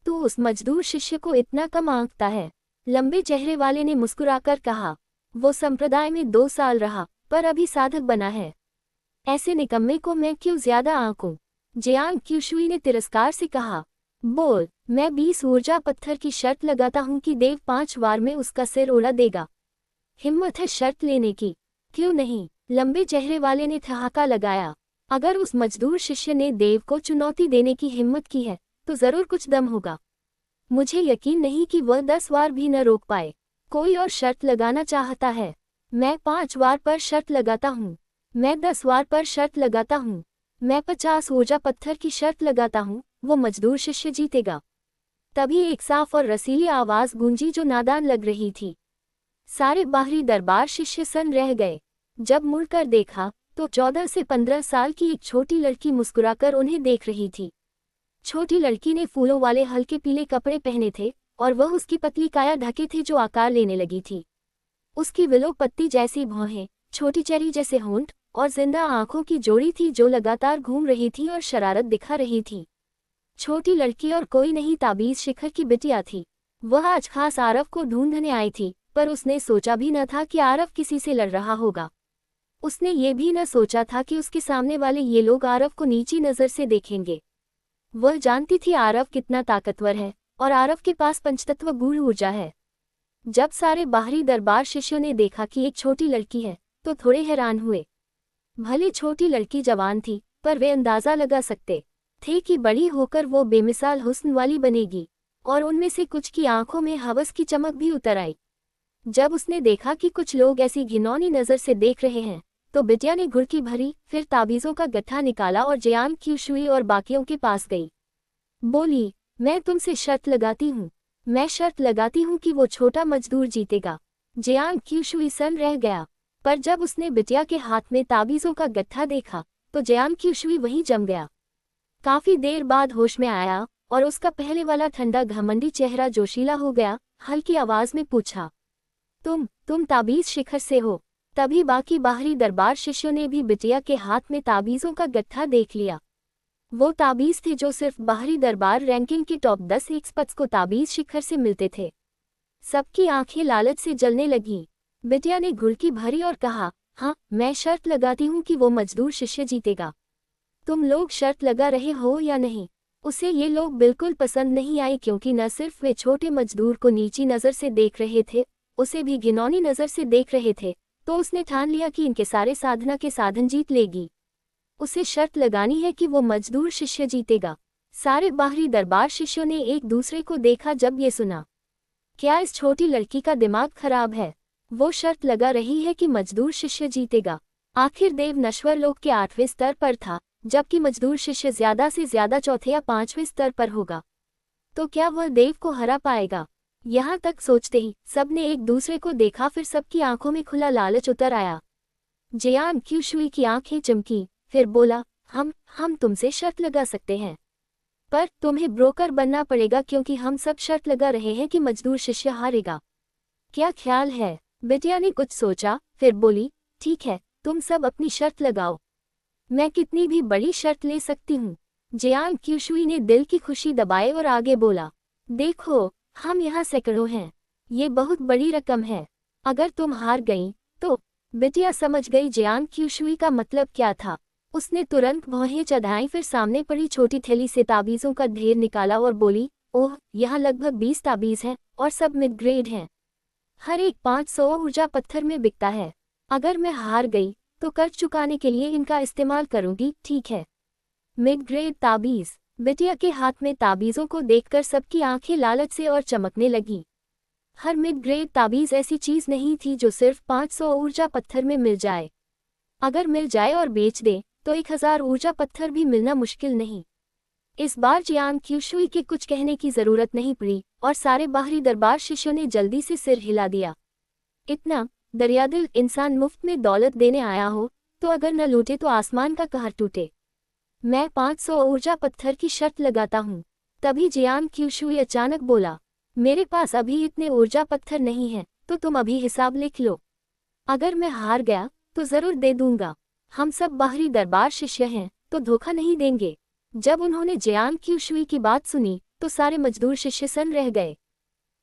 तो उस मजदूर शिष्य को इतना कम आंकता है। लंबे चेहरे वाले ने मुस्कुराकर कहा, वो संप्रदाय में 2 साल रहा, पर अभी साधक बना है। ऐसे निकम्मे को मैं क्यों ज्यादा आंकूं? जियांग क्यूशुई ने तिरस्कार से कहा, बोल, मैं 20 ऊर्जा पत्थर की शर्त लगाता हूँ कि देव 5 वार में उसका सिर उड़ा देगा। हिम्मत है शर्त लेने की, क्यों नहीं? लंबे चेहरे वाले ने ठहाका लगाया। अगर उस मजदूर शिष्य ने देव को चुनौती देने की हिम्मत की है तो जरूर कुछ दम होगा। मुझे यकीन नहीं कि वह 10 वार भी न रोक पाए। कोई और शर्त लगाना चाहता है? मैं 5 वार पर शर्त लगाता हूँ। मैं 10 वार पर शर्त लगाता हूँ। मैं 50 ऊर्जा पत्थर की शर्त लगाता हूँ, वो मजदूर शिष्य जीतेगा। तभी एक साफ और रसीली आवाज गूंजी जो नादान लग रही थी। सारे बाहरी दरबार शिष्य सन रह गए। जब मुड़कर देखा तो 14 से 15 साल की एक छोटी लड़की मुस्कुराकर उन्हें देख रही थी। छोटी लड़की ने फूलों वाले हल्के पीले कपड़े पहने थे और वह उसकी पतली काया ढके थे जो आकार लेने लगी थी। उसकी विलो पत्ती जैसी भौहें, छोटी चेरी जैसे होंठ और जिंदा आंखों की जोड़ी थी जो लगातार घूम रही थी और शरारत दिखा रही थी। छोटी लड़की और कोई नहीं ताबीज शिखर की बिटिया थी। वह आज खास आरव को ढूंढने आई थी, पर उसने सोचा भी न था कि आरव किसी से लड़ रहा होगा। उसने ये भी न सोचा था कि उसके सामने वाले ये लोग आरव को नीची नज़र से देखेंगे। वह जानती थी आरव कितना ताकतवर है और आरव के पास पंचतत्व गूढ़ ऊर्जा है। जब सारे बाहरी दरबार शिष्यों ने देखा कि एक छोटी लड़की है तो थोड़े हैरान हुए। भले छोटी लड़की जवान थी, पर वे अंदाजा लगा सकते थे कि बड़ी होकर वो बेमिसाल हुस्न वाली बनेगी, और उनमें से कुछ की आंखों में हवस की चमक भी उतर आई। जब उसने देखा कि कुछ लोग ऐसी घिनौनी नज़र से देख रहे हैं तो बिटिया ने घुड़की भरी, फिर ताबीज़ों का गट्ठा निकाला और जियांग क्यूशुई और बाकियों के पास गई। बोली, मैं तुमसे शर्त लगाती हूँ। मैं शर्त लगाती हूँ कि वो छोटा मजदूर जीतेगा। जियांग क्यूशुई सन रह गया, पर जब उसने बिटिया के हाथ में ताबीज़ों का गट्ठा देखा तो जियांग क्यूशुई वहीं जम गया। काफी देर बाद होश में आया और उसका पहले वाला ठंडा घमंडी चेहरा जोशीला हो गया। हल्की आवाज में पूछा, तुम ताबीज शिखर से हो? तभी बाकी बाहरी दरबार शिष्यों ने भी बिटिया के हाथ में ताबीज़ों का गट्ठा देख लिया। वो ताबीज़ थे जो सिर्फ बाहरी दरबार रैंकिंग के टॉप 10 एक्सपर्ट्स को ताबीज़ शिखर से मिलते थे। सबकी आंखें लालच से जलने लगीं। बिटिया ने घुड़की भरी और कहा, हाँ, मैं शर्त लगाती हूँ कि वो मजदूर शिष्य जीतेगा। तुम लोग शर्त लगा रहे हो या नहीं? उसे ये लोग बिल्कुल पसंद नहीं आए, क्योंकि न सिर्फ वे छोटे मजदूर को नीची नज़र से देख रहे थे, उसे भी घिनौनी नज़र से देख रहे थे। तो उसने ठान लिया कि इनके सारे साधना के साधन जीत लेगी। उसे शर्त लगानी है कि वो मजदूर शिष्य जीतेगा। सारे बाहरी दरबार शिष्यों ने एक दूसरे को देखा जब ये सुना। क्या इस छोटी लड़की का दिमाग खराब है? वो शर्त लगा रही है कि मजदूर शिष्य जीतेगा। आखिर देव नश्वर लोक के 8वें स्तर पर था, जबकि मजदूर शिष्य ज्यादा से ज्यादा चौथे या 5वें स्तर पर होगा। तो क्या वह देव को हरा पाएगा? यहाँ तक सोचते ही सबने एक दूसरे को देखा, फिर सबकी आंखों में खुला लालच उतर आया। जियांग क्यूशुई की आंखें चमकी, फिर बोला, हम तुमसे शर्त लगा सकते हैं, पर तुम्हें ब्रोकर बनना पड़ेगा, क्योंकि हम सब शर्त लगा रहे हैं कि मजदूर शिष्य हारेगा। क्या ख्याल है? बिटिया ने कुछ सोचा, फिर बोली, ठीक है, तुम सब अपनी शर्त लगाओ। मैं कितनी भी बड़ी शर्त ले सकती हूँ। जियांग क्यूशुई ने दिल की खुशी दबाए और आगे बोला, देखो, हम यहाँ सैकड़ों हैं, ये बहुत बड़ी रकम है। अगर तुम हार गई तो? बिटिया समझ गई जियांग क्यूशुई का मतलब क्या था। उसने तुरंत भौहें चढ़ाई, फिर सामने पड़ी छोटी थैली से ताबीज़ों का ढेर निकाला और बोली, ओह, यहाँ लगभग 20 ताबीज़ हैं और सब मिड ग्रेड हैं। हर एक 500 ऊर्जा पत्थर में बिकता है। अगर मैं हार गई तो कर्ज चुकाने के लिए इनका इस्तेमाल करूंगी, ठीक है? मिड ग्रेड ताबीज़। बिटिया के हाथ में ताबीज़ों को देखकर सबकी आंखें लालच से और चमकने लगीं। हर मिड ग्रेड ताबीज़ ऐसी चीज़ नहीं थी जो सिर्फ 500 ऊर्जा पत्थर में मिल जाए। अगर मिल जाए और बेच दे तो 1000 ऊर्जा पत्थर भी मिलना मुश्किल नहीं। इस बार जियांग क्यूशुई के कुछ कहने की जरूरत नहीं पड़ी और सारे बाहरी दरबार शिष्यों ने जल्दी से सिर हिला दिया। इतना दरियादिल इंसान मुफ्त में दौलत देने आया हो तो अगर न लूटे तो आसमान का कहर टूटे। मैं 500 ऊर्जा पत्थर की शर्त लगाता हूँ। तभी जियांग क्यूशुई अचानक बोला, मेरे पास अभी इतने ऊर्जा पत्थर नहीं हैं, तो तुम अभी हिसाब लिख लो। अगर मैं हार गया तो जरूर दे दूंगा। हम सब बाहरी दरबार शिष्य हैं, तो धोखा नहीं देंगे। जब उन्होंने जियांग क्यूशुई की बात सुनी तो सारे मजदूर शिष्य सन्न रह गए।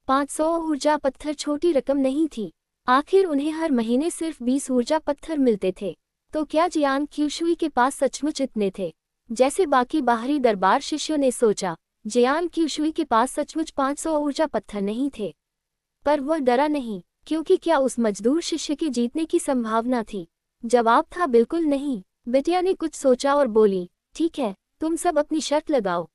500 ऊर्जा पत्थर छोटी रकम नहीं थी। आखिर उन्हें हर महीने सिर्फ 20 ऊर्जा पत्थर मिलते थे। तो क्या जियांग क्यूशुई के पास सचमुच इतने थे जैसे बाकी बाहरी दरबार शिष्यों ने सोचा? जियांग क्यूशुई के पास सचमुच 500 ऊर्जा पत्थर नहीं थे। पर वह डरा नहीं, क्योंकि क्या उस मजदूर शिष्य के जीतने की संभावना थी? जवाब था बिल्कुल नहीं। बिटिया ने कुछ सोचा और बोली, ठीक है, तुम सब अपनी शर्त लगाओ,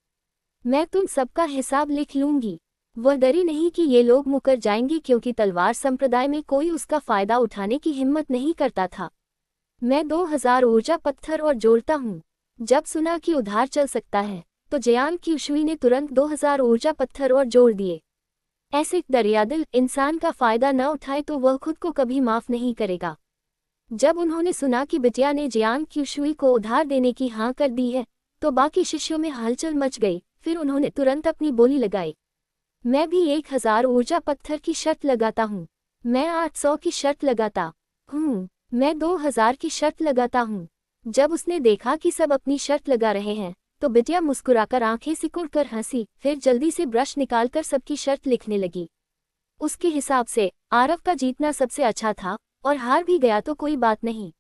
मैं तुम सबका हिसाब लिख लूंगी। वह डरी नहीं कि ये लोग मुकर जाएंगे, क्योंकि तलवार संप्रदाय में कोई उसका फायदा उठाने की हिम्मत नहीं करता था। मैं 2000 ऊर्जा पत्थर और जोड़ता हूँ। जब सुना कि उधार चल सकता है तो जियांग क्यूशुई ने तुरंत 2000 ऊर्जा पत्थर और जोड़ दिए। ऐसे दरियादिल इंसान का फायदा न उठाए तो वह खुद को कभी माफ नहीं करेगा। जब उन्होंने सुना कि बिटिया ने जियांग क्यूशुई को उधार देने की हाँ कर दी है तो बाकी शिष्यों में हलचल मच गई। फिर उन्होंने तुरंत अपनी बोली लगाई, मैं भी 1000 ऊर्जा पत्थर की शर्त लगाता हूँ। मैं 800 की शर्त लगाता हूँ। मैं 2000 की शर्त लगाता हूँ। जब उसने देखा कि सब अपनी शर्त लगा रहे हैं तो बिटिया मुस्कुराकर आंखें सिकुड़कर हंसी, फिर जल्दी से ब्रश निकालकर सबकी शर्त लिखने लगी। उसके हिसाब से आरव का जीतना सबसे अच्छा था, और हार भी गया तो कोई बात नहीं।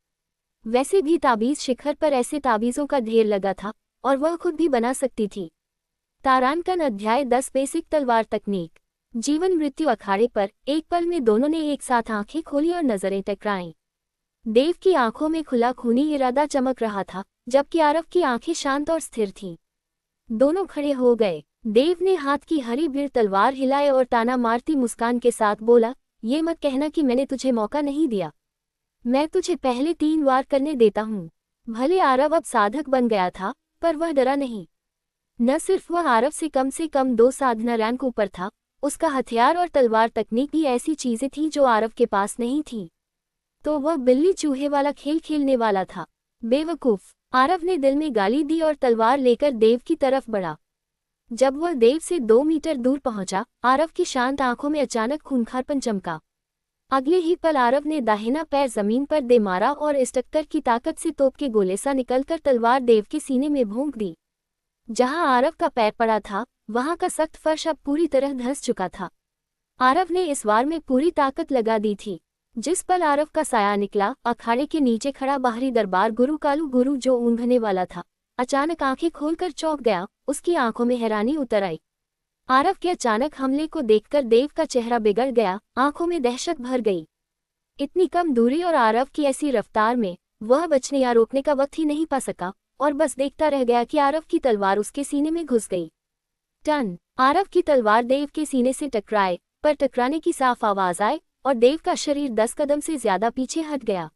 वैसे भी ताबीज शिखर पर ऐसे ताबीजों का ढेर लगा था और वह खुद भी बना सकती थी। तारांकन अध्याय 10 बेसिक तलवार तकनीक। जीवन मृत्यु अखाड़े पर एक पल में दोनों ने एक साथ आंखें खोली और नजरें टकराईं। देव की आंखों में खुला खूनी इरादा चमक रहा था, जबकि आरव की आंखें शांत और स्थिर थीं। दोनों खड़े हो गए। देव ने हाथ की हरी भीड़ तलवार हिलाए और ताना मारती मुस्कान के साथ बोला, ये मत कहना कि मैंने तुझे मौका नहीं दिया। मैं तुझे पहले 3 वार करने देता हूँ। भले आरव अब साधक बन गया था, पर वह डरा नहीं। न सिर्फ वह आरव से कम 2 साधना रैंक ऊपर था, उसका हथियार और तलवार तकनीक भी ऐसी चीजें थीं जो आरव के पास नहीं थी। तो वह बिल्ली चूहे वाला खेल खेलने वाला था। बेवकूफ, आरव ने दिल में गाली दी और तलवार लेकर देव की तरफ बढ़ा। जब वह देव से 2 मीटर दूर पहुंचा, आरव की शांत आंखों में अचानक खूंखारपन चमका। अगले ही पल आरव ने दाहिना पैर जमीन पर दे मारा और इस टक्कर की ताकत से तोप के गोले सा निकलकर तलवार देव के सीने में भोंक दी। जहां आरव का पैर पड़ा था, वहां का सख्त फर्श अब पूरी तरह धंस चुका था। आरव ने इस वार में पूरी ताकत लगा दी थी। जिस पल आरव का साया निकला, अखाड़े के नीचे खड़ा बाहरी दरबार गुरु कालू गुरु, जो ऊँघने वाला था, अचानक आंखें खोलकर चौंक गया। उसकी आंखों में हैरानी उतर आई। आरव के अचानक हमले को देखकर देव का चेहरा बिगड़ गया, आंखों में दहशत भर गई। इतनी कम दूरी और आरव की ऐसी रफ्तार में वह बचने या रोकने का वक्त ही नहीं पा सका और बस देखता रह गया कि आरव की तलवार उसके सीने में घुस गई। टन! आरव की तलवार देव के सीने से टकराए, पर टकराने की साफ आवाज आए और देव का शरीर 10 कदम से ज्यादा पीछे हट गया।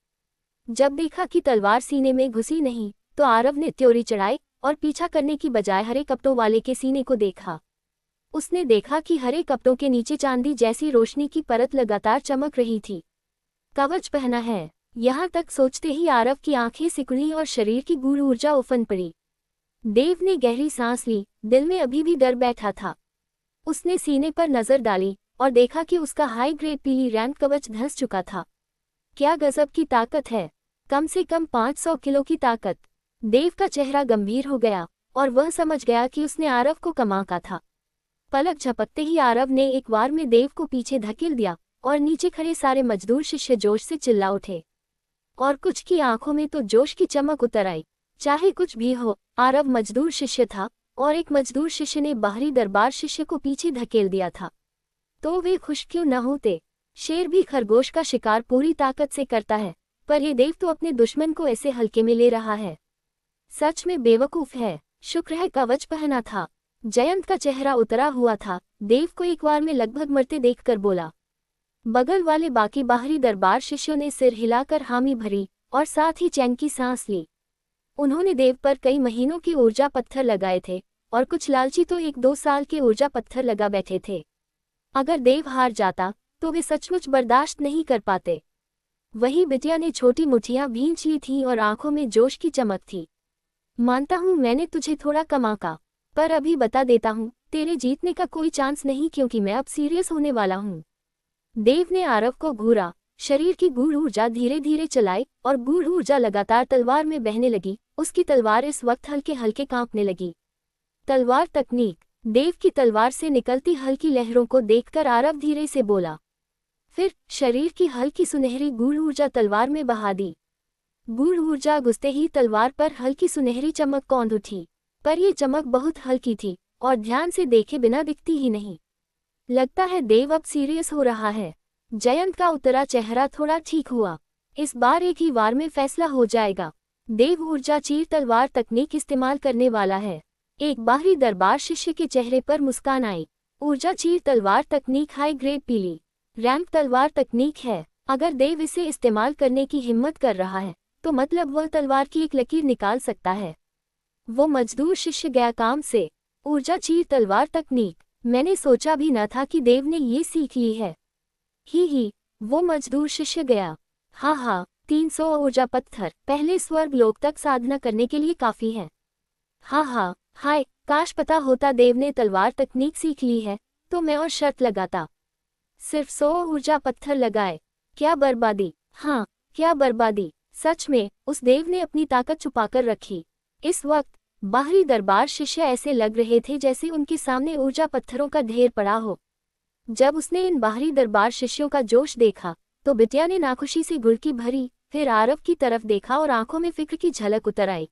जब देखा कि तलवार सीने में घुसी नहीं, तो आरव ने त्योरी चढ़ाई और पीछा करने की बजाय हरे कपड़ों वाले के सीने को देखा। उसने देखा कि हरे कपड़ों के नीचे चांदी जैसी रोशनी की परत लगातार चमक रही थी। कवच पहना है। यहाँ तक सोचते ही आरव की आंखें सिकुड़ी और शरीर की गूढ़ ऊर्जा उफन पड़ी। देव ने गहरी सांस ली, दिल में अभी भी डर बैठा था। उसने सीने पर नजर डाली और देखा कि उसका हाई ग्रेड पीली रैंक कवच धंस चुका था। क्या गजब की ताकत है! कम से कम 500 किलो की ताकत। देव का चेहरा गंभीर हो गया और वह समझ गया कि उसने आरव को कमा का था। पलक झपकते ही आरव ने एक वार में देव को पीछे धकेल दिया और नीचे खड़े सारे मजदूर शिष्य जोश से चिल्ला उठे। और कुछ की आंखों में तो जोश की चमक उतर आई। चाहे कुछ भी हो, आरव मजदूर शिष्य था और एक मजदूर शिष्य ने बाहरी दरबार शिष्य को पीछे धकेल दिया था। तो वे खुश क्यों न होते? शेर भी खरगोश का शिकार पूरी ताकत से करता है, पर ये देव तो अपने दुश्मन को ऐसे हल्के में ले रहा है। सच में बेवकूफ है। शुक्र है कवच पहना था। जयंत का चेहरा उतरा हुआ था। देव को एक बार में लगभग मरते देखकर बोला। बगल वाले बाकी बाहरी दरबार शिष्यों ने सिर हिलाकर हामी भरी और साथ ही चैन की सांस ली। उन्होंने देव पर कई महीनों के ऊर्जा पत्थर लगाए थे और कुछ लालची तो 1-2 साल के ऊर्जा पत्थर लगा बैठे थे। अगर देव हार जाता तो वे सचमुच बर्दाश्त नहीं कर पाते। वही बिटिया ने छोटी मुठियां भींच ली थीं और आंखों में जोश की चमक थी। मानता हूं मैंने तुझे थोड़ा कमा का, पर अभी बता देता हूं, तेरे जीतने का कोई चांस नहीं क्योंकि मैं अब सीरियस होने वाला हूँ। देव ने आरव को घूरा, शरीर की गूढ़ ऊर्जा धीरे धीरे चलाई और गूढ़ ऊर्जा लगातार तलवार में बहने लगी। उसकी तलवार इस वक्त हल्के हल्के कांपने लगी। तलवार तकनीक। देव की तलवार से निकलती हल्की लहरों को देखकर आरव धीरे से बोला। फिर शरीर की हल्की सुनहरी गूढ़ ऊर्जा तलवार में बहा दी। गूढ़ ऊर्जा घुसते ही तलवार पर हल्की सुनहरी चमक कौंध उठी, पर यह चमक बहुत हल्की थी और ध्यान से देखे बिना दिखती ही नहीं। लगता है देव अब सीरियस हो रहा है। जयंत का उतरा चेहरा थोड़ा ठीक हुआ। इस बार एक ही वार में फैसला हो जाएगा। देव ऊर्जा चीर तलवार तकनीक इस्तेमाल करने वाला है। एक बाहरी दरबार शिष्य के चेहरे पर मुस्कान आई। ऊर्जा चीर तलवार तकनीक हाई ग्रेड पीली रैंक तलवार तकनीक है। अगर देव इसे इस्तेमाल करने की हिम्मत कर रहा है तो मतलब वह तलवार की एक लकीर निकाल सकता है। वो मजदूर शिष्य गया काम से। ऊर्जा चीर तलवार तकनीक। मैंने सोचा भी न था कि देव ने ये सीख ली है। ही वो मजदूर शिष्य गया। हाँ 300 ऊर्जा पत्थर पहले स्वर्ग लोक तक साधना करने के लिए काफी है। हाँ हाय, काश पता होता देव ने तलवार तकनीक सीख ली है तो मैं और शर्त लगाता। सिर्फ 100 ऊर्जा पत्थर लगाए। क्या बर्बादी। हाँ, क्या बर्बादी। सच में उस देव ने अपनी ताकत छुपाकर रखी। इस वक्त बाहरी दरबार शिष्य ऐसे लग रहे थे जैसे उनके सामने ऊर्जा पत्थरों का ढेर पड़ा हो। जब उसने इन बाहरी दरबार शिष्यों का जोश देखा तो बिटिया ने नाखुशी से गुड़की भरी, फिर आरव की तरफ देखा और आंखों में फिक्र की झलक उतर आई।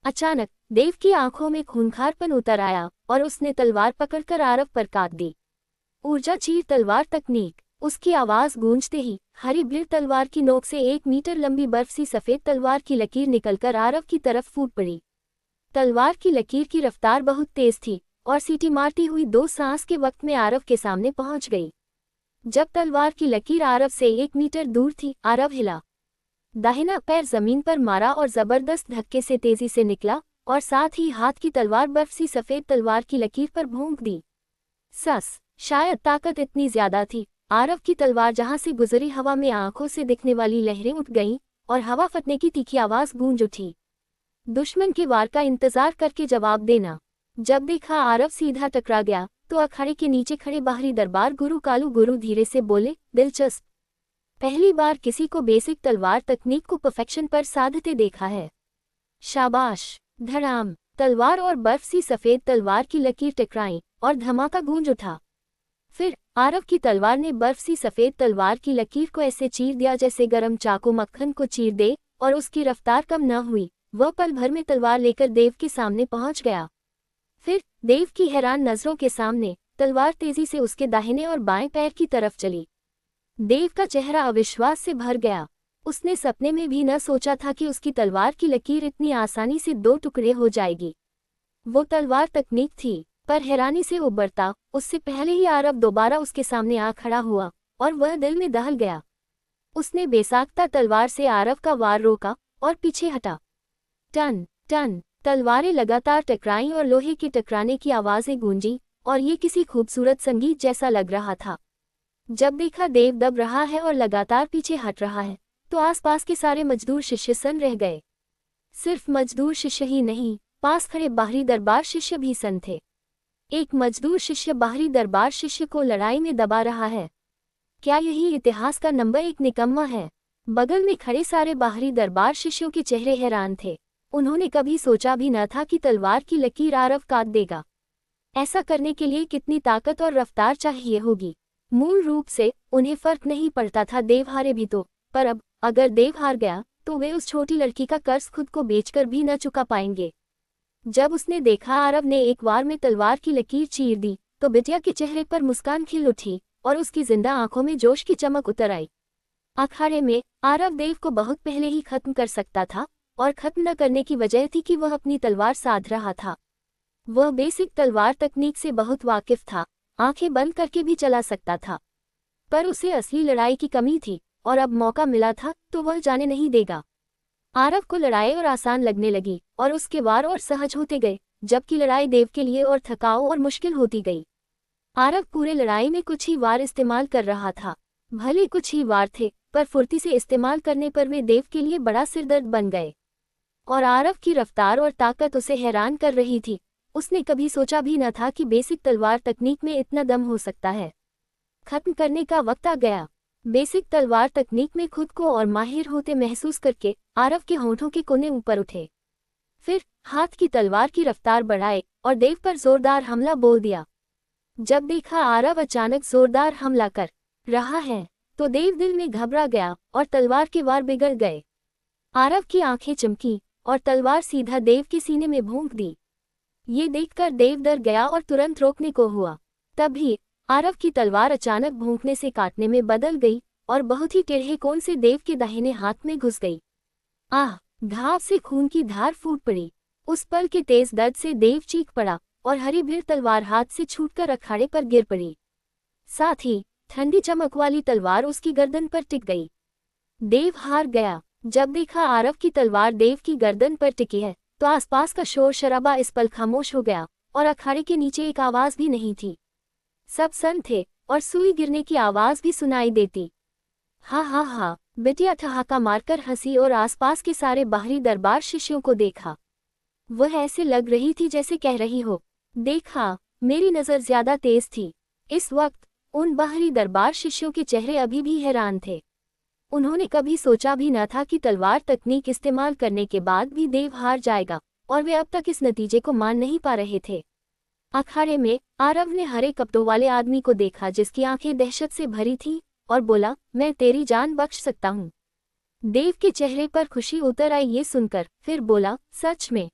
अचानक देव की आंखों में खूंखारपन उतर आया और उसने तलवार पकड़कर आरव पर काट दी। ऊर्जा चीर तलवार तकनीक। उसकी आवाज गूंजते ही हरी ब्लेड तलवार की नोक से 1 मीटर लंबी बर्फ सी सफेद तलवार की लकीर निकलकर आरव की तरफ फूट पड़ी। तलवार की लकीर की रफ्तार बहुत तेज थी और सीटी मारती हुई 2 सांस के वक्त में आरव के सामने पहुंच गई। जब तलवार की लकीर आरव से 1 मीटर दूर थी, आरव हिला, दाहिना पैर जमीन पर मारा और जबरदस्त धक्के से तेजी से निकला और साथ ही हाथ की तलवार बर्फ सी सफेद तलवार की लकीर पर भोंक दी। शायद ताकत इतनी ज्यादा थी। आरव की तलवार जहां से गुजरी हवा में आंखों से दिखने वाली लहरें उठ गईं और हवा फटने की तीखी आवाज गूंज उठी। दुश्मन के वार का इंतजार करके जवाब देना। जब देखा आरव सीधा टकरा गया तो अखाड़े के नीचे खड़े बाहरी दरबार गुरु कालू गुरु धीरे से बोले, दिलचस्प। पहली बार किसी को बेसिक तलवार तकनीक को परफेक्शन पर साधते देखा है। शाबाश। धड़ाम। तलवार और बर्फ सी सफेद तलवार की लकीर टकराई और धमाका गूंज उठा। फिर आरव की तलवार ने बर्फ सी सफेद तलवार की लकीर को ऐसे चीर दिया जैसे गरम चाकू मक्खन को चीर दे, और उसकी रफ्तार कम न हुई। वह पल भर में तलवार लेकर देव के सामने पहुंच गया। फिर देव की हैरान नजरों के सामने तलवार तेजी से उसके दाहिने और बाएं पैर की तरफ चली। देव का चेहरा अविश्वास से भर गया। उसने सपने में भी न सोचा था कि उसकी तलवार की लकीर इतनी आसानी से 2 टुकड़े हो जाएगी। वो तलवार तकनीक थी, पर हैरानी से उबरता उससे पहले ही आरव दोबारा उसके सामने आ खड़ा हुआ और वह दिल में दहल गया। उसने बेसाख्ता तलवार से आरव का वार रोका और पीछे हटा। टन टन तलवारें लगातार टकराईं और लोहे के टकराने की आवाजें गूंजी और ये किसी खूबसूरत संगीत जैसा लग रहा था। जब देखा देव दब रहा है और लगातार पीछे हट रहा है तो आसपास के सारे मजदूर शिष्य सन्न रह गए। सिर्फ मजदूर शिष्य ही नहीं, पास खड़े बाहरी दरबार शिष्य भी सन्न थे। एक मजदूर शिष्य बाहरी दरबार शिष्य को लड़ाई में दबा रहा है। क्या यही इतिहास का नंबर 1 निकम्मा है? बगल में खड़े सारे बाहरी दरबार शिष्यों के चेहरे हैरान थे। उन्होंने कभी सोचा भी न था कि तलवार की लकीर आरव काट देगा। ऐसा करने के लिए कितनी ताकत और रफ्तार चाहिए होगी। मूल रूप से उन्हें फर्क नहीं पड़ता था देव हारे भी तो, पर अब अगर देव हार गया तो वे उस छोटी लड़की का कर्ज खुद को बेचकर भी न चुका पाएंगे। जब उसने देखा आरव ने एक वार में तलवार की लकीर चीर दी तो बिटिया के चेहरे पर मुस्कान खिल उठी और उसकी जिंदा आंखों में जोश की चमक उतर आई। अखाड़े में आरव देव को बहुत पहले ही खत्म कर सकता था और खत्म न करने की वजह थी कि वह अपनी तलवार साध रहा था। वह बेसिक तलवार तकनीक से बहुत वाकिफ था, आंखें बंद करके भी चला सकता था, पर उसे असली लड़ाई की कमी थी और अब मौका मिला था तो वह जाने नहीं देगा। आरव को लड़ाई और आसान लगने लगी और उसके वार और सहज होते गए, जबकि लड़ाई देव के लिए और थकाऊ और मुश्किल होती गई। आरव पूरे लड़ाई में कुछ ही वार इस्तेमाल कर रहा था। भले कुछ ही वार थे, पर फुर्ती से इस्तेमाल करने पर वे देव के लिए बड़ा सिरदर्द बन गए। और आरव की रफ्तार और ताकत उसे हैरान कर रही थी। उसने कभी सोचा भी न था कि बेसिक तलवार तकनीक में इतना दम हो सकता है। खत्म करने का वक्त आ गया। बेसिक तलवार तकनीक में खुद को और माहिर होते महसूस करके आरव के होठों के कोने ऊपर उठे। फिर हाथ की तलवार की रफ्तार बढ़ाए और देव पर जोरदार हमला बोल दिया। जब देखा आरव अचानक जोरदार हमला कर रहा है तो देव दिल में घबरा गया और तलवार के वार बिगड़ गए। आरव की आंखें चमकी और तलवार सीधा देव के सीने में भोंक दी। ये देखकर देव डर गया और तुरंत रोकने को हुआ। तभी आरव की तलवार अचानक भोंकने से काटने में बदल गई और बहुत ही टेढ़े कोण से देव के दाहिने हाथ में घुस गई। आह! घाव से खून की धार फूट पड़ी। उस पल के तेज दर्द से देव चीख पड़ा और हरी भीड़ तलवार हाथ से छूटकर अखाड़े पर गिर पड़ी। साथ ही ठंडी चमक वाली तलवार उसकी गर्दन पर टिक गई। देव हार गया। जब देखा आरव की तलवार देव की गर्दन पर टिकी है तो आसपास का शोर शराबा इस पल खामोश हो गया और अखाड़े के नीचे एक आवाज भी नहीं थी। सब सन्न थे और सुई गिरने की आवाज भी सुनाई देती। हा हा हा! बिटिया ठहाका मारकर हंसी और आसपास के सारे बाहरी दरबार शिष्यों को देखा। वह ऐसे लग रही थी जैसे कह रही हो, देखा, मेरी नजर ज्यादा तेज थी। इस वक्त उन बाहरी दरबार शिष्यों के चेहरे अभी भी हैरान थे। उन्होंने कभी सोचा भी न था कि तलवार तकनीक इस्तेमाल करने के बाद भी देव हार जाएगा और वे अब तक इस नतीजे को मान नहीं पा रहे थे। अखाड़े में आरव ने हरे कपड़ों वाले आदमी को देखा जिसकी आंखें दहशत से भरी थीं और बोला, मैं तेरी जान बख्श सकता हूँ। देव के चेहरे पर खुशी उतर आई ये सुनकर, फिर बोला, सच में?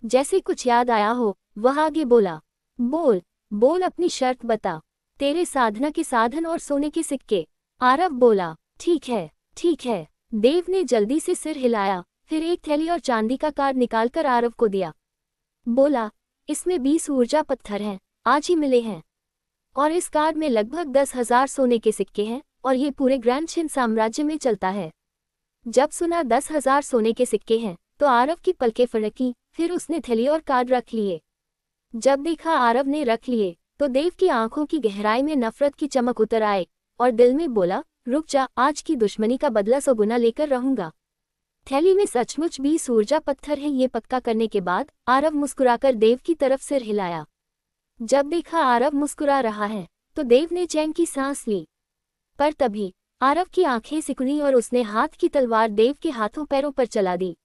जैसे कुछ याद आया हो वह आगे बोला, बोल बोल अपनी शर्त बता। तेरे साधना के साधन और सोने के सिक्के। आरव बोला, ठीक है। देव ने जल्दी से सिर हिलाया, फिर एक थैली और चांदी का कार्ड निकालकर आरव को दिया। बोला, इसमें 20 ऊर्जा पत्थर हैं, आज ही मिले हैं, और इस कार्ड में लगभग 10,000 सोने के सिक्के हैं और ये पूरे ग्रैंड छिन साम्राज्य में चलता है। जब सुना 10,000 सोने के सिक्के हैं तो आरव की पलकें फड़की, फिर उसने थैली और कार्ड रख लिए। जब देखा आरव ने रख लिए तो देव की आंखों की गहराई में नफरत की चमक उतर आए और दिल में बोला, रुक जा, आज की दुश्मनी का बदला 100 गुना लेकर रहूंगा। थैली में सचमुच 20 ऊर्जा पत्थर हैं ये पक्का करने के बाद आरव मुस्कुराकर देव की तरफ सिर हिलाया। जब देखा आरव मुस्कुरा रहा है तो देव ने चैन की सांस ली। पर तभी आरव की आंखें सिकुड़ी और उसने हाथ की तलवार देव के हाथों पैरों पर चला दी।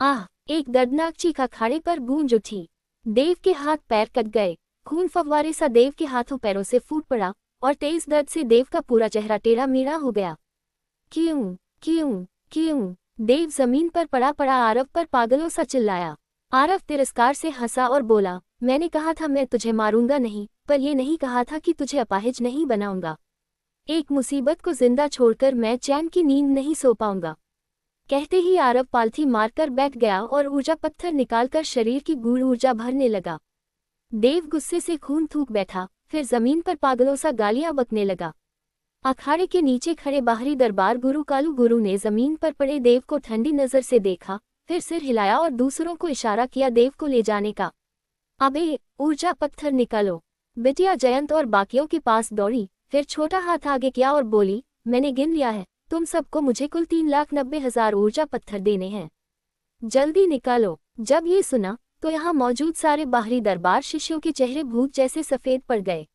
आह! एक दर्दनाक चीख अखाड़े पर गूंज उठी। देव के हाथ पैर कट गए, खून फव्वारे सा देव के हाथों पैरों से फूट पड़ा और तेज दर्द से देव का पूरा चेहरा टेढ़ा मेढ़ा हो गया। क्यों क्यों क्यों? देव जमीन पर पड़ा पड़ा आरव पर पागलों सा चिल्लाया। आरव तिरस्कार से हंसा और बोला, मैंने कहा था मैं तुझे मारूंगा नहीं, पर यह नहीं कहा था कि तुझे अपाहिज नहीं बनाऊंगा। एक मुसीबत को जिंदा छोड़कर मैं चैन की नींद नहीं सो पाऊंगा। कहते ही आरव पालथी मारकर बैठ गया और ऊर्जा पत्थर निकालकर शरीर की गूढ़ ऊर्जा भरने लगा। देव गुस्से से खून थूक बैठा, फिर जमीन पर पागलों सा गालियां बकने लगा। अखाड़े के नीचे खड़े बाहरी दरबार गुरु कालू गुरु ने जमीन पर पड़े देव को ठंडी नजर से देखा, फिर सिर हिलाया और दूसरों को इशारा किया देव को ले जाने का। अबे, ऊर्जा पत्थर निकालो। बिटिया जयंत और बाकियों के पास दौड़ी, फिर छोटा हाथ आगे किया और बोली, मैंने गिन लिया है, तुम सबको मुझे कुल 3,90,000 ऊर्जा पत्थर देने हैं। जल्दी निकालो। जब ये सुना तो यहाँ मौजूद सारे बाहरी दरबार शिष्यों के चेहरे भूत जैसे सफेद पड़ गए।